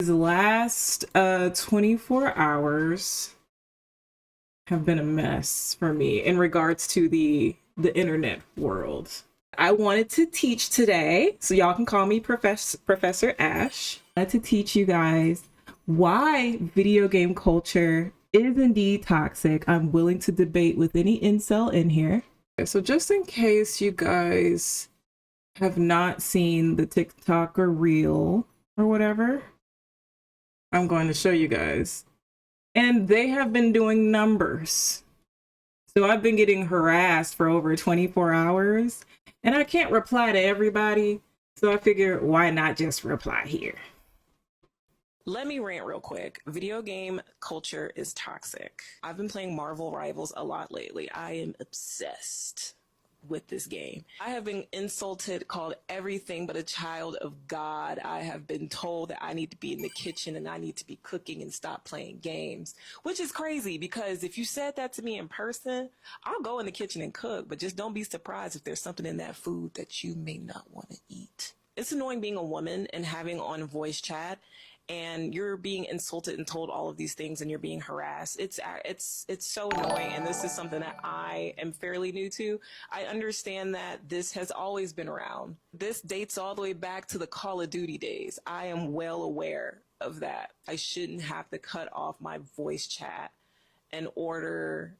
these last 24 hours have been a mess for me in regards to the internet world. I wanted to teach today, so y'all can call me Professor Ashe. I wanted to teach you guys why video game culture is indeed toxic. I'm willing to debate with any incel in here. So just in case you guys have not seen the TikTok or Reel or whatever, I'm going to show you guys. And they have been doing numbers. So I've been getting harassed for over 24 hours and I can't reply to everybody. So I figure, why not just reply here? Let me rant real quick. Video game culture is toxic. I've been playing Marvel Rivals a lot lately. I am obsessed with this game. I have been insulted, called everything but a child of God. I have been told that I need to be in the kitchen and I need to be cooking and stop playing games, which is crazy because if you said that to me in person, I'll go in the kitchen and cook, but just don't be surprised if there's something in that food that you may not want to eat. It's annoying being a woman and having on voice chat and you're being insulted and told all of these things and you're being harassed. It's so annoying. And this is something that I am fairly new to. I understand that this has always been around. This dates all the way back to the Call of Duty days. I am well aware of that. I shouldn't have to cut off my voice chat in order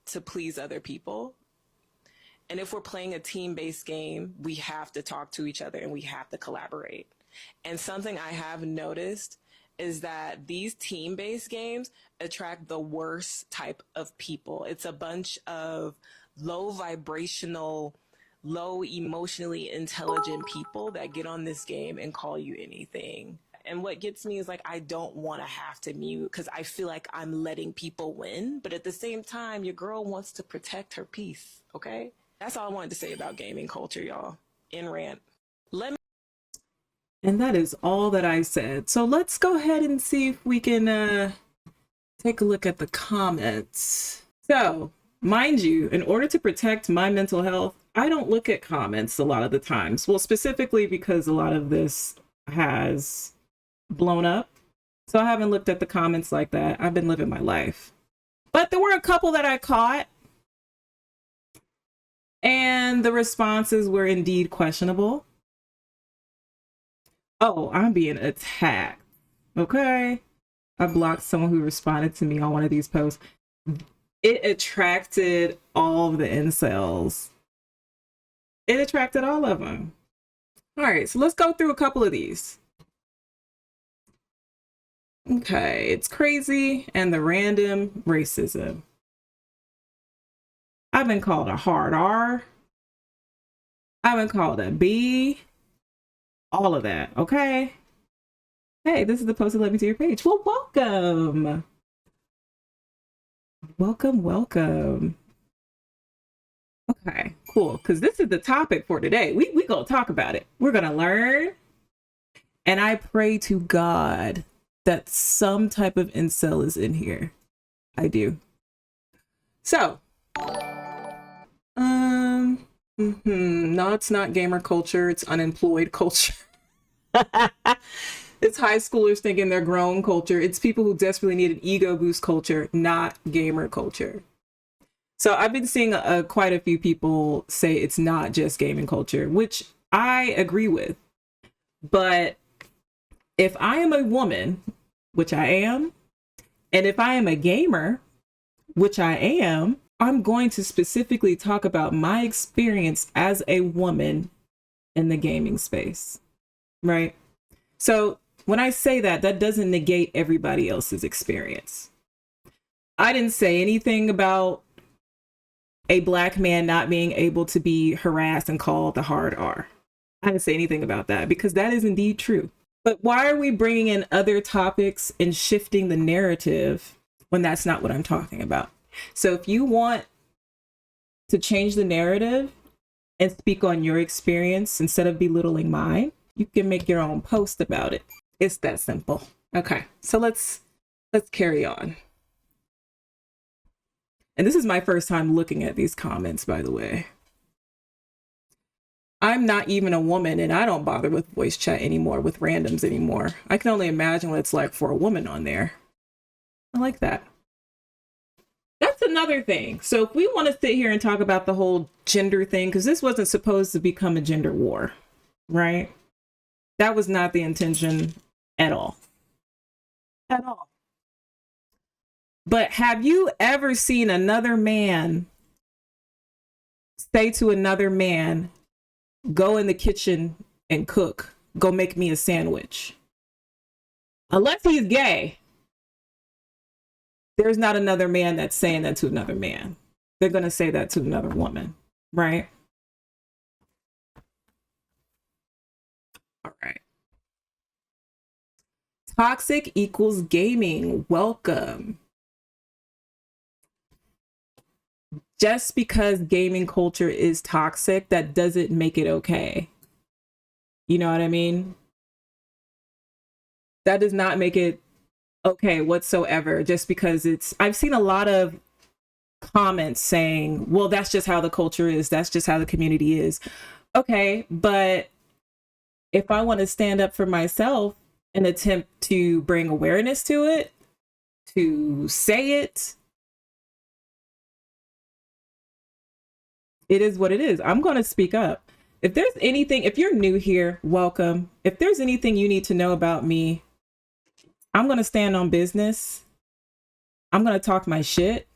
to please other people. And if we're playing a team-based game, we have to talk to each other and we have to collaborate. And something I have noticed is that these team-based games attract the worst type of people. It's a bunch of low vibrational, low emotionally intelligent people that get on this game and call you anything. And what gets me is like, I don't want to have to mute because I feel like I'm letting people win. But at the same time, your girl wants to protect her peace, okay? That's all I wanted to say about gaming culture, y'all. In rant. And that is all that I said. So let's go ahead and see if we can take a look at the comments. So, mind you, in order to protect my mental health, I don't look at comments a lot of the times. Well, specifically because a lot of this has blown up. So I haven't looked at the comments like that. I've been living my life. But there were a couple that I caught. And the responses were indeed questionable. Oh, I'm being attacked. Okay. I blocked someone who responded to me on one of these posts. It attracted all of the incels. It attracted all of them. All right, so let's go through a couple of these. Okay, it's crazy and the random racism. I've been called a hard R. I've been called a B. All of that, okay? Hey, this is the post that led me to your page. Well, welcome. Welcome, welcome. Okay, cool, because this is the topic for today. We gonna talk about it. We're gonna learn. And I pray to God that some type of incel is in here. I do. So, no, it's not gamer culture. It's unemployed culture. It's high schoolers thinking they're grown culture. It's people who desperately need an ego boost culture, not gamer culture. So I've been seeing quite a few people say it's not just gaming culture, which I agree with. But if I am a woman, which I am, and if I am a gamer, which I am, I'm going to specifically talk about my experience as a woman in the gaming space, right? So when I say that, that doesn't negate everybody else's experience. I didn't say anything about a Black man not being able to be harassed and called the hard R. I didn't say anything about that because that is indeed true. But why are we bringing in other topics and shifting the narrative when that's not what I'm talking about? So if you want to change the narrative and speak on your experience instead of belittling mine, you can make your own post about it. It's that simple. Okay, so let's carry on. And this is my first time looking at these comments, by the way. I'm not even a woman, and I don't bother with voice chat anymore, with randoms anymore. I can only imagine what it's like for a woman on there. I like that. That's another thing. So if we want to sit here and talk about the whole gender thing, because this wasn't supposed to become a gender war, right? That was not the intention at all. At all. But have you ever seen another man say to another man, go in the kitchen and cook, go make me a sandwich? Unless he's gay, there's not another man that's saying that to another man. They're going to say that to another woman, right? All right. Toxic equals gaming. Welcome. Just because gaming culture is toxic, that doesn't make it okay. You know what I mean? That does not make it okay whatsoever, just because I've seen a lot of comments saying, well, that's just how the culture is. That's just how the community is. Okay, but if I want to stand up for myself and attempt to bring awareness to it, to say it, it is what it is. I'm going to speak up. If there's anything, if you're new here, welcome. If there's anything you need to know about me, I'm going to stand on business. I'm going to talk my shit.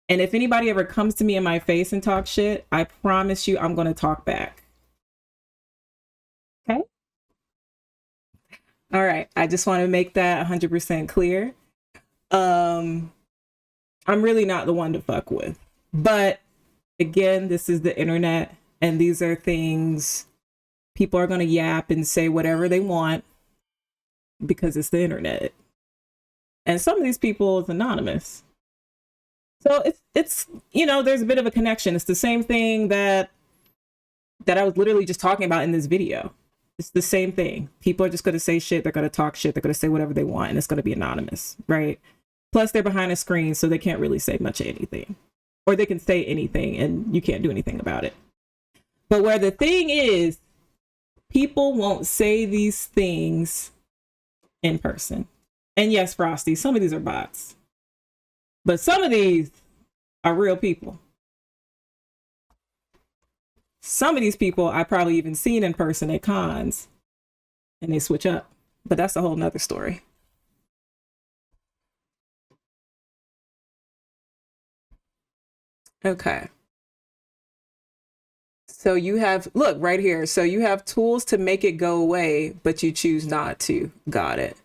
And if anybody ever comes to me in my face and talk shit, I promise you I'm going to talk back. Okay? All right. I just want to make that 100% clear. I'm really not the one to fuck with. But again, this is the internet, and these are things people are going to yap and say whatever they want because it's the internet. And some of these people is anonymous. So it's you know, there's a bit of a connection. It's the same thing that I was literally just talking about in this video. It's the same thing. People are just going to say shit. They're going to talk shit. They're going to say whatever they want, and it's going to be anonymous, right? Plus, they're behind a screen, so they can't really say much of anything. Or they can say anything, and you can't do anything about it. But where the thing is, people won't say these things in person. And yes, Frosty, some of these are bots. But some of these are real people. Some of these people I probably even seen in person at cons, and they switch up. But that's a whole nother story. Okay. So you have, look right here. So you have tools to make it go away, but you choose not to. Got it.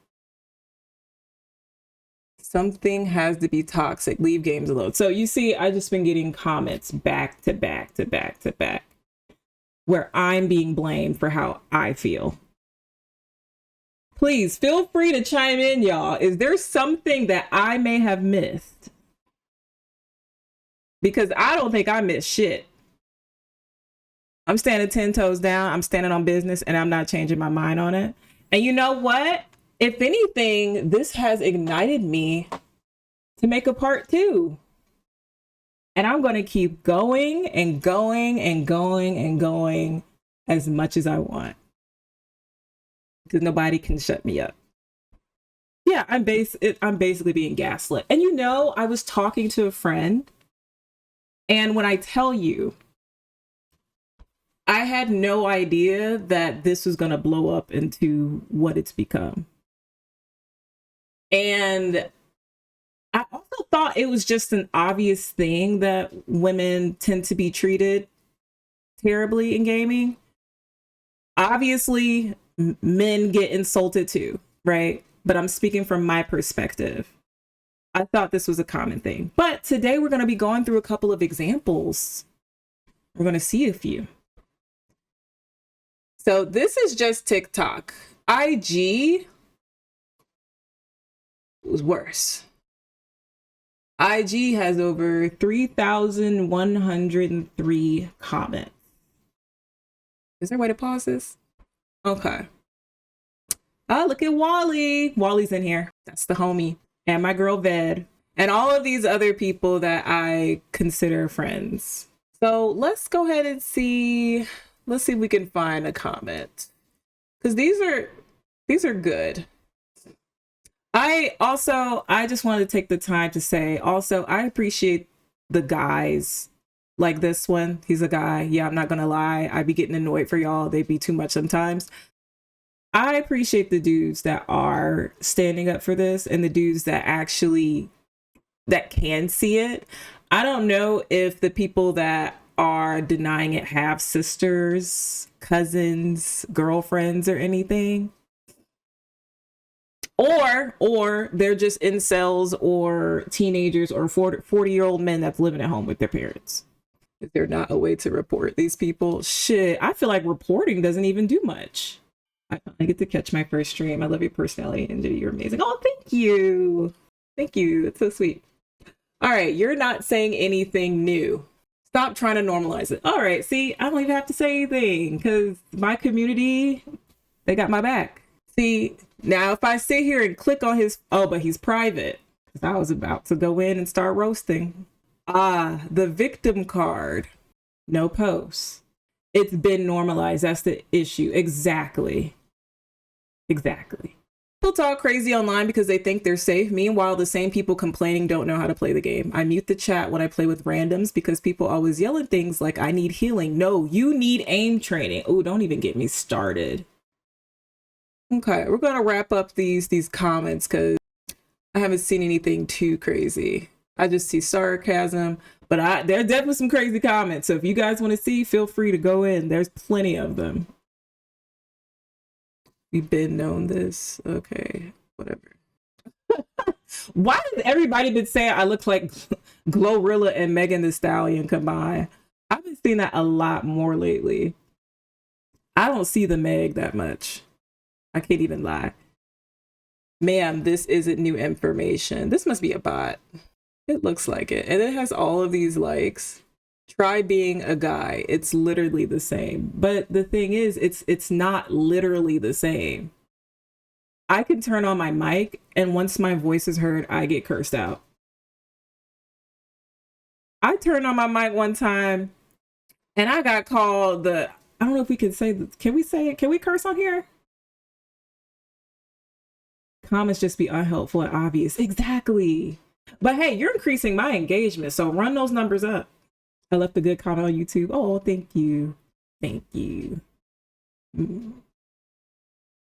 Something has to be toxic. Leave games alone. So you see, I just been getting comments back to back to back to back where I'm being blamed for how I feel. Please feel free to chime in, y'all. Is there something that I may have missed? Because I don't think I missed shit. I'm standing 10 toes down. I'm standing on business, and I'm not changing my mind on it. And you know what? If anything, this has ignited me to make a part 2. And I'm going to keep going and going and going and going as much as I want. Because nobody can shut me up. Yeah, I'm basically being gaslit. And you know, I was talking to a friend, and when I tell you, I had no idea that this was going to blow up into what it's become. And I also thought it was just an obvious thing that women tend to be treated terribly in gaming. Obviously, men get insulted too, right? But I'm speaking from my perspective. I thought this was a common thing. But today we're going to be going through a couple of examples. We're going to see a few. So this is just TikTok. IG was worse. IG has over 3,103 comments. Is there a way to pause this? Okay. Oh, look at Wally. Wally's in here. That's the homie. And my girl Ved. And all of these other people that I consider friends. So let's go ahead and see. Let's see if we can find a comment, because these are good. I just wanted to take the time to say also I appreciate the guys like this one. He's a guy. Yeah, I'm not gonna lie. I be getting annoyed for y'all. They be too much sometimes. I appreciate the dudes that are standing up for this and the dudes that actually that can see it. I don't know if the people that are denying it have sisters, cousins, girlfriends, or anything. Or they're just incels or teenagers or 40-year-old men that's living at home with their parents. If they're not a way to report these people, shit, I feel like reporting doesn't even do much. I finally get to catch my first stream. I love your personality, and you're amazing. Oh, thank you. Thank you. It's so sweet. All right, you're not saying anything new. Stop trying to normalize it. All right, see, I don't even have to say anything because my community, they got my back. See, now if I sit here and click on his, oh, but he's private, because I was about to go in and start roasting. Ah, the victim card, no posts. It's been normalized. That's the issue. Exactly. Exactly. People talk crazy online because they think they're safe. Meanwhile, the same people complaining don't know how to play the game. I mute the chat when I play with randoms because people always yell at things like, I need healing. No, you need aim training. Oh, don't even get me started. Okay, we're going to wrap up these comments because I haven't seen anything too crazy. I just see sarcasm, but there are definitely some crazy comments. So if you guys want to see, feel free to go in. There's plenty of them. We've been known this. Okay, whatever. Why has everybody been saying I look like Glorilla and Megan Thee Stallion combined? I've been seeing that a lot more lately. I don't see the Meg that much. I can't even lie. Ma'am, this isn't new information. This must be a bot. It looks like it. And it has all of these likes. Try being a guy. It's literally the same. But the thing is, it's not literally the same. I can turn on my mic, and once my voice is heard, I get cursed out. I turned on my mic one time, and I got called I don't know if we can say, can we say it? Can we curse on here? Comments just be unhelpful and obvious. Exactly. But hey, you're increasing my engagement, so run those numbers up. I left a good comment on YouTube. Oh, thank you. Thank you.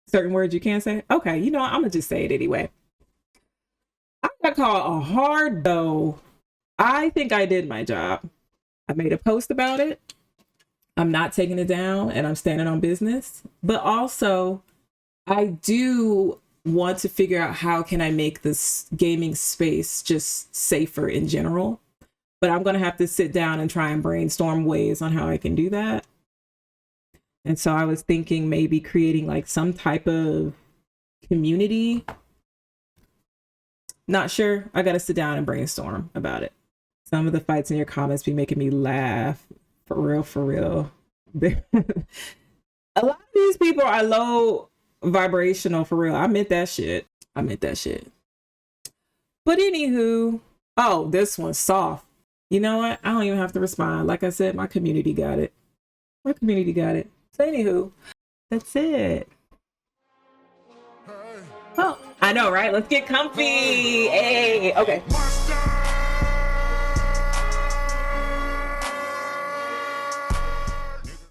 Certain words you can't say? Okay, you know what? I'm going to just say it anyway. I got called a hard though. I think I did my job. I made a post about it. I'm not taking it down and I'm standing on business. But also, I do want to figure out how can I make this gaming space just safer in general. But I'm going to have to sit down and try and brainstorm ways on how I can do that. And so I was thinking maybe creating like some type of community. Not sure. I got to sit down and brainstorm about it. Some of the fights in your comments be making me laugh. For real, for real. A lot of these people are low vibrational, for real. I meant that shit. But anywho, oh, this one's soft. You know what? I don't even have to respond. Like I said, my community got it. So anywho, that's it. Oh, I know, right? Let's get comfy. Hey, okay.